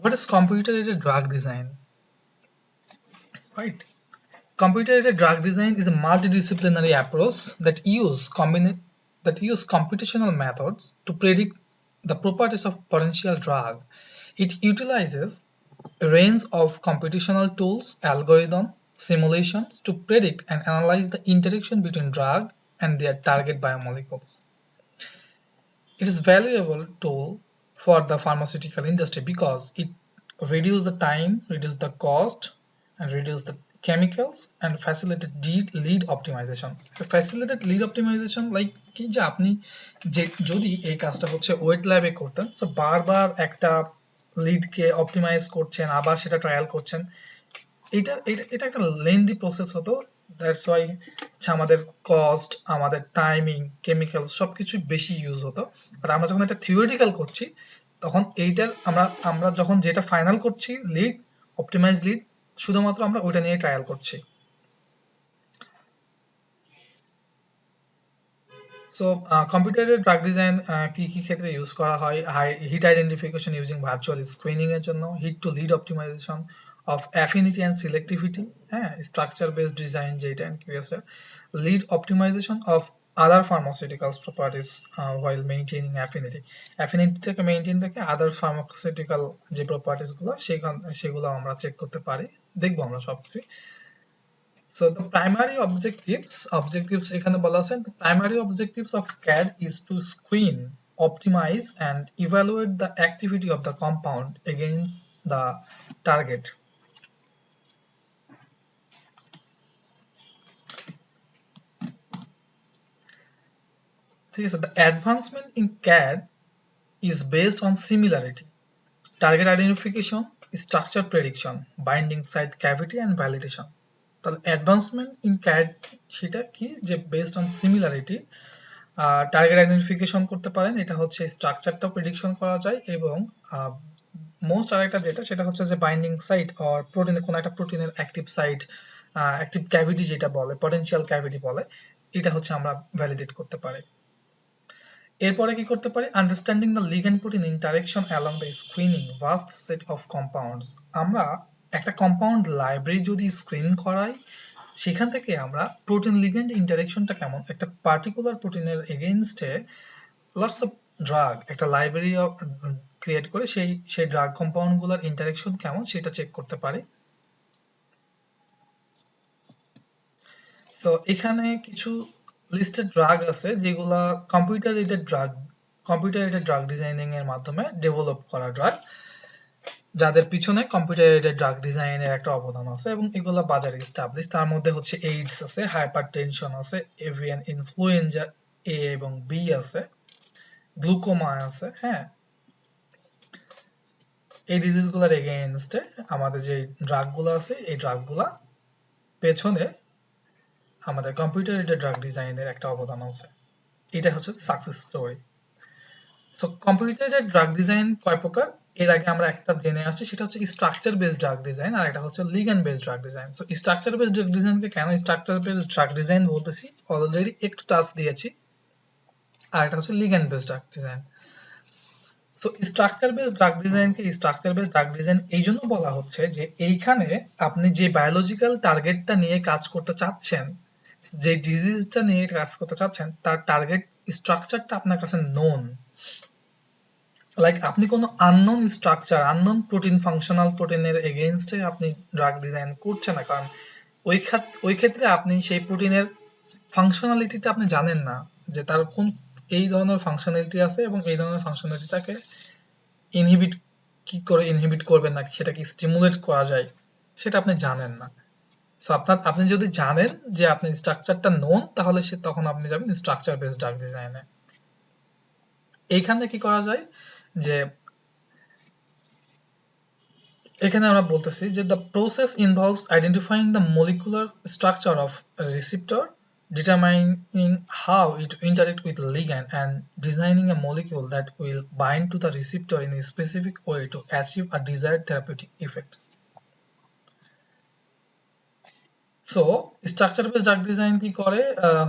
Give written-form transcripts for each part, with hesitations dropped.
What is computer-aided drug design? Right. Computer-aided drug design is a multidisciplinary approach that use computational methods to predict the properties of potential drug. It utilizes a range of computational tools, algorithms, simulations to predict and analyze the interaction between drug and their target biomolecules. It is a valuable tool for the pharmaceutical industry because it reduces the time, reduces the cost, and reduces the chemicals and facilitate lead optimization. Facilitate lead optimization like কি যে আপনি যদি এই কাজটা হচ্ছে wait ল্যাবে করতেন so বারবার একটা লিডকে অপটিমাইজ করছেন আবার সেটা ট্রায়াল করছেন এটা একটা লেন্দি প্রসেস হতো দ্যাটস ওয়াই আমাদের কস্ট আমাদের টাইমিং কেমিক্যাল সবকিছু বেশি ইউজ হতো আর আমরা যখন এটা থিওরিটিক্যাল করছি তখন এইটার আমরা যখন যেটা ফাইনাল করছি লিড অপটিমাইজ লিড শুধুমাত্র আমরা ওইটা নিয়ে ট্রায়াল করছি সো কম্পিউটারের ড্রাগ ডিজাইন কি কি ক্ষেত্রে ইউজ করা হয় hit identification using virtual screening এর জন্য hit to lead optimisation of affinity and selectivity, structure based design যেটা and QSAR, lead optimization of other pharmaceuticals properties while maintaining affinity টাকে মেইনটেইন রেখে other pharmaceutical যে properties গুলো সেগুলো আমরা check করতে পারি দেখবো আমরা সবকিছু So the primary objectives এখানে বলা আছে the primary objectives of CADD is to screen optimize and evaluate the activity of the compound against the target. The advancement in CADD is based on similarity, target identification, structure prediction, binding site cavity and validation. The advancement in CADD সেটা কি যে based on similarity, target identification করতে পারেন এটা হচ্ছে স্ট্রাকচারটা prediction করা যায় এবং মোস্ট আরেকটা যেটা সেটা হচ্ছে যে বাইন্ডিং সাইট অর প্রোটিনের কোন একটা প্রোটিনের অ্যাক্টিভ সাইট অ্যাক্টিভ ক্যাভিটি যেটা বলে পটেনশিয়াল ক্যাভিটি বলে এটা হচ্ছে আমরা ভ্যালিডেট করতে পারি এরপরে কি করতে পারি understanding the ligand protein interaction along the screening vast set of compounds আমরা একটা কম্পাউন্ড লাইব্রেরি যদি স্ক্রিন করাই সেখান থেকে আমরা প্রোটিন লিগ্যান্ড ইন্টারঅ্যাকশনটা কেমন একটা পার্টিকুলার প্রোটিনের এগেইনস্টে লটস অফ ড্রাগ একটা লাইব্রেরি ক্রিয়েট করে সেই ড্রাগ কম্পাউন্ডগুলোর ইন্টারঅ্যাকশন কেমন সেটা চেক করতে পারি সো এখানে কিছু লিস্টেড ড্রাগ আছে যেগুলা কম্পিউটার এডেড ড্রাগ ডিজাইনিং এর মাধ্যমে ডেভেলপ করা ড্রাগ যাদের পিছনে কম্পিউটার এডেড ড্রাগ ডিজাইনের একটা অবদান আছে এবং এগুলা বাজারে এস্টাবলিশ তার মধ্যে হচ্ছে এইডস আছে হাইপারটেনশন আছে এভিয়ান ইনফ্লুয়েঞ্জা এ এবং বি আছে গ্লুকোমা আছে এই ডিজিজগুলোর এগেইনস্টে আমাদের যে ড্রাগগুলো আছে এই ড্রাগগুলা পেছনে আমাদের কম্পিউটার এডেড ড্রাগ ডিজাইনের একটা অবদান আছে এটা হচ্ছে success story so computer aided drug design কয় প্রকার এর আগে আমরা একটা জেনে আসছি সেটা হচ্ছে স্ট্রাকচার বেসড ড্রাগ ডিজাইন আর এটা হচ্ছে ligand based drug design so structure based drug ডিজাইনকে কেন স্ট্রাকচার বেসড ড্রাগ ডিজাইন বলতেছি অলরেডি একটু টাচ দিয়েছি আর এটা হচ্ছে ligand based drug design so structure based drug ডিজাইনকে স্ট্রাকচার বেসড ড্রাগ ডিজাইন এই জন্য বলা হচ্ছে যে এইখানে আপনি যে বায়োলজিক্যাল টার্গেটটা নিয়ে কাজ করতে চাচ্ছেন যে ডিজিজটা নিয়ে কাজ করতে চাচ্ছেন তার টার্গেট স্ট্রাকচারটা আপনার কাছে নোন লাইক আপনি কোনো unknown structure unknown protein functional প্রোটিনের এগেইনস্টে আপনি ড্রাগ ডিজাইন করছেন না কারণ ওই ক্ষেত্রে আপনি সেই প্রোটিনের ফাংশনালিটিটা আপনি জানেন না যে তার কোন এই ধরনের ফাংশনালিটি আছে এবং এই ধরনের ফাংশনালিটিটাকে ইনহিবিট করবেন নাকি সেটা কি স্টিমুলেট করা যায় সেটা আপনি জানেন না সো আপনি যদি জানেন যে আপনি স্ট্রাকচারটা নোন তাহলে তখন আপনি যাবেন স্ট্রাকচার বেসড ড্রাগ ডিজাইনে এইখানে কি করা যায় যে এখানে আমরা বলতেছি যে the process involves identifying the molecular structure of a receptor determining how it interact with ligand and designing a molecule that will bind to the receptor in a specific way to achieve a desired therapeutic effect so structure based drug design কি করে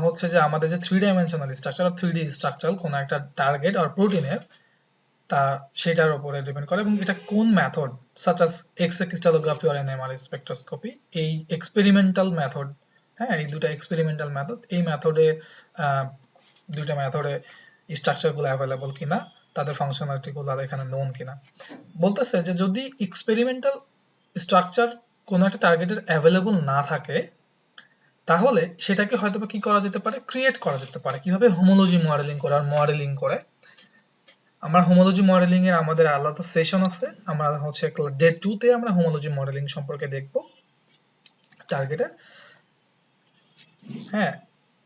হচ্ছে যে আমাদের যে 3 dimensional structure আর 3D structure কোন একটা target আর প্রোটিনের তা সেটার উপরে ডিপেন্ড করে এবং এটা কোন method such as x ray crystallography or NMR spectroscopy, এই এক্সপেরিমেন্টাল মেথড, হ্যাঁ এই দুটো এক্সপেরিমেন্টাল মেথড, এই মেথডে দুইটা মেথডে স্ট্রাকচারগুলো অ্যাভেলেবল কিনা, তাদের ফাংশনালিটিগুলো এখানে নোন কিনা। বলতেছে যে যদি এক্সপেরিমেন্টাল স্ট্রাকচার কোনো একটা টার্গেটের অ্যাভেলেবল না থাকে তাহলে সেটাকে হয়তো কি করা যেতে পারে, ক্রিয়েট করা যেতে পারে। কিভাবে? হোমোলজি মডেলিং করে। আর মডেলিং করে আমরা হোমোলজি মডেলিং এর আমাদের আলাদা সেশন আছে, আমরা হচ্ছে ডে 2 তে আমরা হোমোলজি মডেলিং সম্পর্কে দেখব টার্গেটের। হ্যাঁ,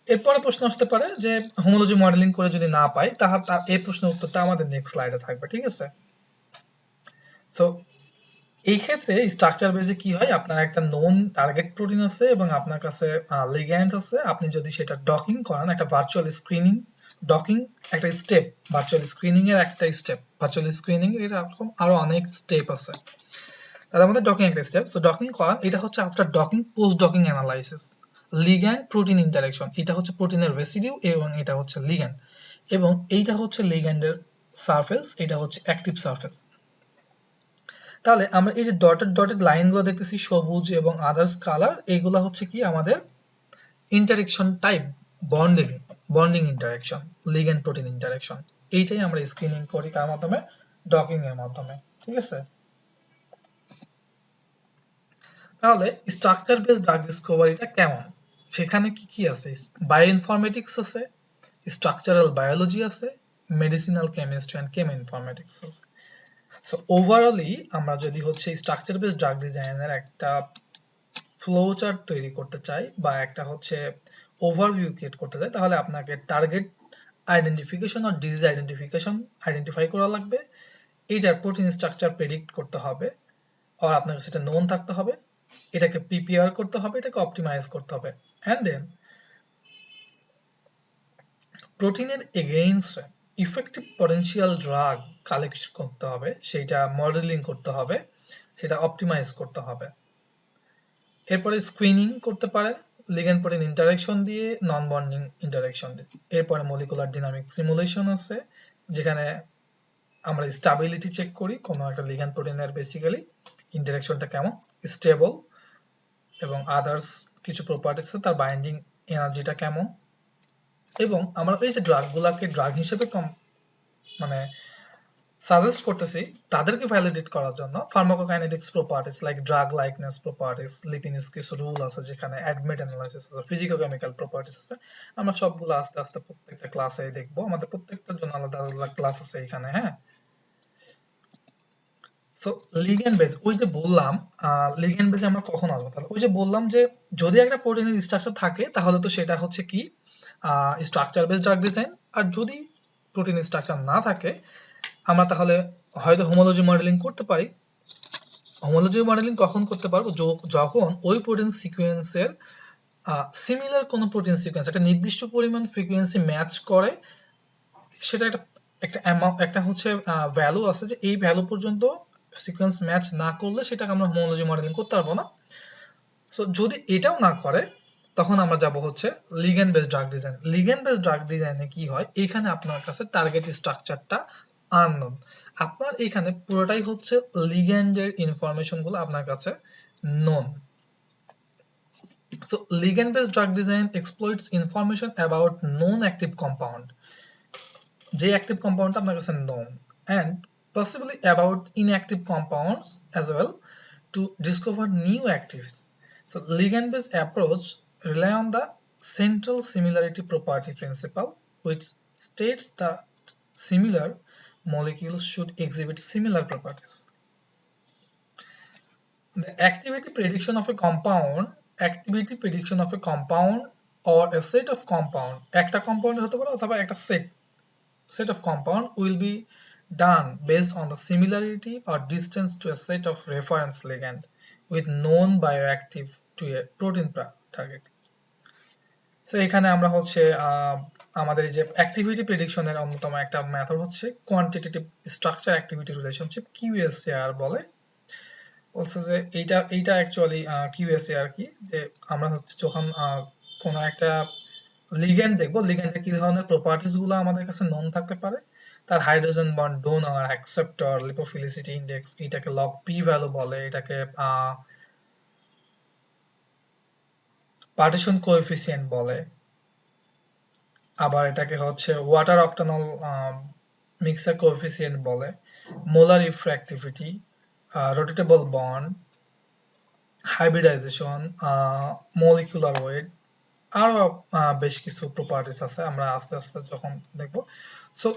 এরপরে প্রশ্ন আসতে পারে যে হোমোলজি মডেলিং করে যদি না পাই তাহলে তার এই প্রশ্নের উত্তরটা আমাদের নেক্সট স্লাইডে থাকবে, ঠিক আছে? সো এই ক্ষেত্রে স্ট্রাকচার বেজে কি হয়, আপনার একটা নোন টার্গেট প্রোটিন আছে এবং আপনার কাছে লিগ্যান্ড আছে। আপনি যদি সেটা ডকিং করান, একটা ভার্চুয়াল স্ক্রিনিং ডকিং একটা স্টেপ, ভার্চুয়াল স্ক্রিনিং এর একটা স্টেপ, ভার্চুয়াল স্ক্রিনিং এর এরকম আরো অনেক স্টেপ আছে, তার মধ্যে ডকিং একটা স্টেপ। সো ডকিং করা, এটা হচ্ছে after docking, post docking analysis. Ligand protein interaction, এটা হচ্ছে প্রোটিনের রেসিডিউ এবং এটা হচ্ছে লিগ্যান্ড, এবং এইটা হচ্ছে লিগ্যান্ডের সারফেস, এটা হচ্ছে অ্যাক্টিভ সারফেস। তাহলে আমরা এই যে ডটেড ডটেড লাইনগুলো দেখতেছি সবুজ এবং আদার্স কালার, এইগুলো হচ্ছে কি আমাদের interaction type, bonding interaction, ligand protein interaction. এইটাই আমরা স্ক্রিনিং করি কার মাধ্যমে? ডকিং এর মাধ্যমে, ঠিক আছে? তাহলে স্ট্রাকচার বেসড ড্রাগ ডিসকভারিটা কেমন? সেখানে কি কি আছে? বায়োইনফরমেটিক্স আছে, স্ট্রাকচারাল বায়োলজি আছে, medicinal chemistry and cheminformatics আছে। সো ওভারঅলি আমরা যদি হচ্ছে স্ট্রাকচার বেসড ড্রাগ ডিজাইনের একটা ফ্লো চার্ট তৈরি করতে চাই বা একটা হচ্ছে ওভারভিউ ক্রিয়েট করতে চাই, তাহলে আপনাকে টার্গেট আইডেন্টিফিকেশন আর ডিজিজ আইডেন্টিফাই করা লাগবে, এইটার প্রোটিন স্ট্রাকচার প্রেডিক্ট করতে হবে, আর আপনার কাছে এটা নোন থাকতে হবে, এটাকে পিপিআর করতে হবে, এটাকে অপটিমাইজ করতে হবে, এন্ড দেন প্রোটিনের এগেইনস্টে ইফেক্টিভ পটেনশিয়াল ড্রাগ কালেক্ট করতে হবে, সেটা মডেলিং করতে হবে, সেটা অপটিমাইজ করতে হবে। এরপরে স্ক্রিনিং করতে পারেন লিগ্যান্ড প্রোটিন ইন্টারঅ্যাকশন দিয়ে, নন বন্ডিং ইন্টারঅ্যাকশন দিয়ে। এরপরে মলিকুলার ডাইনামিক সিমুলেশন আছে, যেখানে আমরা স্টেবিলিটি চেক করি কোনো একটা লিগ্যান্ড প্রোটিনের, বেসিক্যালি ইন্টারঅ্যাকশনটা কেমন, স্টেবল, এবং আদার্স কিছু প্রপার্টিজ আছে, তার বাইন্ডিং এনার্জিটা কেমন। এবং আমরা এই যে ড্রাগগুলোকে ড্রাগ হিসেবে মানে সাজেস্ট করতেছি, তাদেরকে ভ্যালিডেট করার জন্য pharmacokinetics properties like drug likeness properties, Lipinski's rule আছে, যেখানে অ্যাডমেট অ্যানালাইসিস আছে, ফিজিকোকেমিক্যাল প্রপার্টিজ আছে। আমরা সবগুলো আস্তে আস্তে প্রত্যেকটা ক্লাসে দেখব, আমাদের প্রত্যেকটার জন্য আলাদা আলাদা ক্লাস আছে এখানে। হ্যাঁ, সো লিগ্যান্ড বেজ, ওই যে বললাম লিগ্যান্ড বেজে আমরা কখন আসবো, তাহলে ওই যে বললাম যে যদি একটা প্রোটিনের স্ট্রাকচার থাকে তাহলে তো সেটা হচ্ছে কি স্ট্রাকচার বেসড ড্রাগ ডিজাইন, আর যদি প্রোটিনের স্ট্রাকচার না থাকে আমরা তাহলে হয়তো হোমোলজি মডেলিং করতে পারি। হোমোলজি মডেলিং কখন করতে পারবো? যখন ওই প্রোটিন সিকোয়েন্সের সিমিলার কোনো প্রোটিন সিকোয়েন্স একটা নির্দিষ্ট পরিমাণ ফ্রিকোয়েন্সি ম্যাচ করে, সেটা একটা হচ্ছে ভ্যালু আছে, যে এই ভ্যালু পর্যন্ত সিকোয়েন্স ম্যাচ না করলে সেটাকে আমরা হোমোলজি মডেলিং করতে পারবো না। সো যদি এটাও না করে তখন আমরা যাব হচ্ছে ligand based drug design. Ligand based drug ডিজাইনে কি হয়, এখানে আপনার কাছে টার্গেট স্ট্রাকচারটা আননোন, আপনার এখানে পুরোটাই হচ্ছে লিগ্যান্ডের ইনফরমেশনগুলো আপনার কাছে known. So ligand-based drug design exploits information about known active compound, যে active compound আপনার কাছে known, and possibly about inactive compounds as well to discover new actives. So ligand-based approach rely on the central similarity property principle, which states that similar molecules should exhibit similar properties. The activity prediction of a compound or a set of compound, একটা compound হতে পারে অথবা একটা set of compound will be done based on the similarity or distance to a set of reference ligand with known bioactive to a protein target. So এখানে আমরা হচ্ছে আমাদের এই যে অ্যাক্টিভিটি প্রেডিকশনের অন্যতম একটা মেথড হচ্ছে quantitative structure activity relationship, QSAR বলে। বলছে যে এইটা অ্যাকচুয়ালি QSAR কি, যে আমরা হচ্ছে যখন কোনো একটা লিগ্যান্ড দেখবো, লিগ্যান্ডে কি ধরনের প্রপার্টিজ গুলো আমাদের কাছে নোন থাকতে পারে, তার hydrogen bond donor, acceptor, lipophilicity index, এটাকে লগ পি ভ্যালু বলে, এটাকে পার্টিশন কোএফিসিয়েন্ট বলে, আবার এটাকে হচ্ছে ওয়াটার অক্টানল মিক্সার কোএফিসিয়েন্ট বলে, molar refractivity, rotatable bond, hybridisation, molecular weight, আরো বেশ কিছু প্রপার্টিস আছে, আমরা আস্তে আস্তে যখন দেখব। So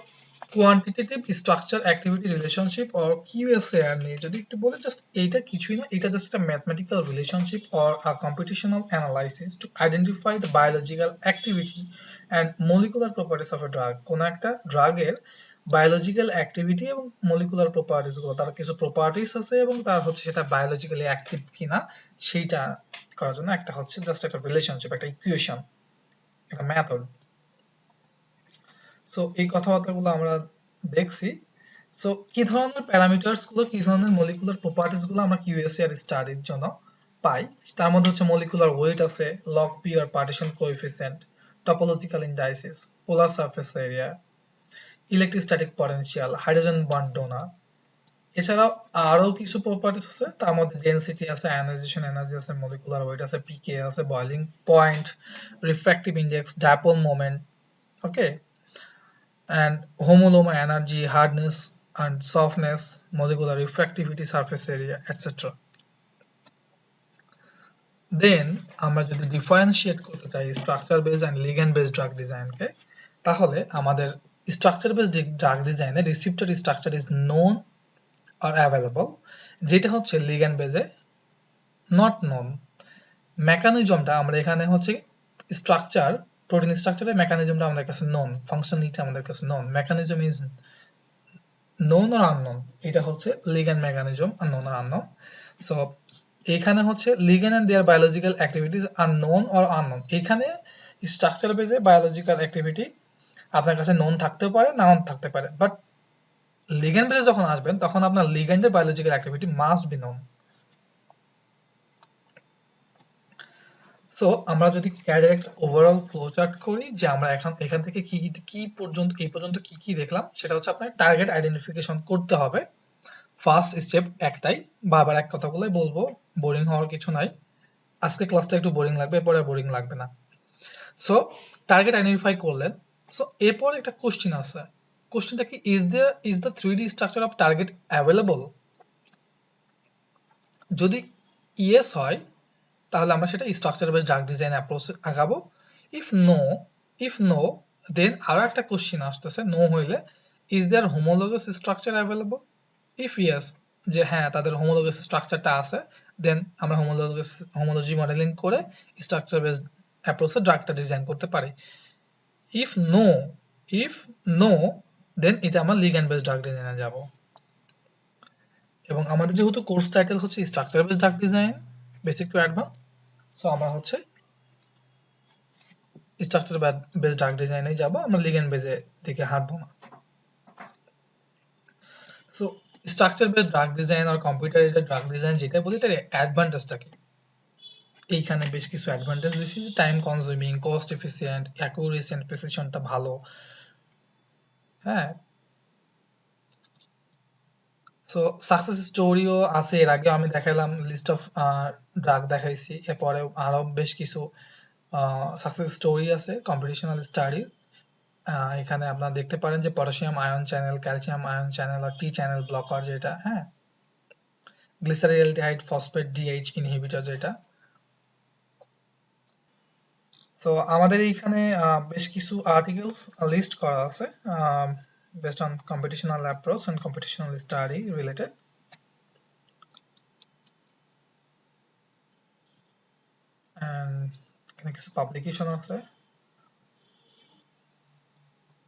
quantitative structure activity relationship or QSAR নিয়ে যদি একটু বলি, জাস্ট এইটা কিছুই না, এটা জাস্ট একটা mathematical relationship or computational analysis to identify the biological activity and molecular properties of a drug. কোন একটা ড্রাগের বায়োলজিক্যাল অ্যাক্টিভিটি এবং মলিকুলার প্রপার্টিস গুলো, তার কিছু প্রপার্টিস আছে এবং তার হচ্ছে সেটা বায়োলজিক্যালি অ্যাক্টিভ কিনা সেইটা করার জন্য একটা হচ্ছে জাস্ট একটা রিলেশনশিপ, একটা ইকুয়েশন, একটা মেথড। সো এই কথাবার্তাগুলো আমরা দেখছি। সো কি ধরনের প্যারামিটারস গুলো, কি ধরনের মলিকুলার প্রপার্টিস গুলো আমরা QSAR স্টাডির জন্য পাই, তার মধ্যে হচ্ছে মলিকুলার ওয়েট আছে, লগ পি আর partition coefficient, topological indices, polar surface area, electrostatic potential, hydrogen bond donor. এছাড়াও আরো কিছু প্রপার্টিস আছে, তার মধ্যে ডেনসিটি আছে, আয়নাইজেশন এনার্জি আছে, মলিকুলার ওয়েট আছে, পিকে আছে, boiling point, refractive index, dipole moment, okay, and homoloma energy, hardness and softness, molecular refractivity, surface area, etc. Then আমরা যদি ডিফারেন্সিয়েট করতে চাই structure base and ligand base drug ডিজাইনকে, তাহলে আমাদের স্ট্রাকচার বেস ড্রাগ ডিজাইনে রিসিপ্টর স্ট্রাকচার ইজ নোন আর available, যেটা হচ্ছে লিগ্যান্ড বেসে নট নোন। মেকানিজমটা আমরা এখানে হচ্ছে স্ট্রাকচার, প্রোটিন স্ট্রাকচারের মেকানিজমটা আমাদের কাছে নোন, ফাংশনালিটি আমাদের কাছে known, mechanism is known or unknown, এটা হচ্ছে ligand mechanism unknown or unknown. So এখানে হচ্ছে ligand and their biological activities are known or unknown. এখানে স্ট্রাকচার বেসে বায়োলজিক্যাল অ্যাক্টিভিটি আপনার কাছে known থাকতেও পারে, নাও থাকতে পারে, বাট ligand বেসে যখন আসবেন তখন আপনার লিগ্যান্ডের biological activity must be known. So আমরা যদি CADD এর ওভারঅল ফ্লোচার্ট করি, যে আমরা এখান থেকে কি পর্যন্ত এই পর্যন্ত কি দেখলাম, সেটা হচ্ছে আপনার টার্গেট আইডেন্টিফিকেশন করতে হবে। ফার্স্ট স্টেপ একটাই, বারবার এক কথাগুলোই বলবো, বোরিং হওয়ার কিছু নাই, আজকে ক্লাসটা একটু বোরিং লাগবে, এরপরে বোরিং লাগবে না। সো টার্গেট আইডেন্টিফাই করলেন, সো এরপর একটা কোশ্চেন আছে, কোশ্চেনটা কি, is the 3D structure of target available? যদি ইয়েস হয় তাহলে আমরা সেটা structure base drug design approach আগাবো। ইফ নো দেন আরো একটা কোশ্চেন আসতেছে, নো হইলে is there homologous structure available? If yes, যে হ্যাঁ তাদের হোমোলোগাস স্ট্রাকচারটা আছে, দেন আমরা হোমোলজি মডেলিং করে স্ট্রাকচার বেস অ্যাপ্রোচে ড্রাগটা ডিজাইন করতে পারি। ইফ নো দেন এটা আমরা লিগ্যান্ড বেস ড্রাগ ডিজাইনে যাব। এবং আমাদের যেহেতু কোর্স টাইটেল হচ্ছে structure base drug design basic to advance, so আমরা হচ্ছে স্ট্রাকচার বেস ড্রাগ ডিজাইনে যাব, আমরা লিগ্যান্ড বেসের দিকে হাঁটবো না। So structure base drug design আর কম্পিউটার এইডেড ড্রাগ ডিজাইন যেটা বলি, এটার অ্যাডভান্টেজটা কি? এইখানে বেশ কিছু অ্যাডভান্টেজ দিছি, যে time consuming, cost efficient, accuracy and প্রিসিশনটা ভালো, হ্যাঁ। সো সাকসেস স্টোরিও আছে, এর আগে আমি দেখালাম, লিস্ট অফ ড্রাগ দেখাইছি, এরপরে আরো বেশ কিছু সাকসেস স্টোরি আছে কম্পিটিশনাল স্টাডি। এখানে আপনারা দেখতে পারেন যে potassium ion channel, calcium ion channel আর টি চ্যানেল ব্লকার যেটা, হ্যাঁ, গ্লিসারিলডিহাইড ফসফেট ডিএইচ ইনহিবিটর যেটা। সো আমাদের এইখানে বেশ কিছু আর্টিকেলস লিস্ট করা আছে based on computational approach and computational study related. And এখানে কিছু পাবলিকেশন আছে।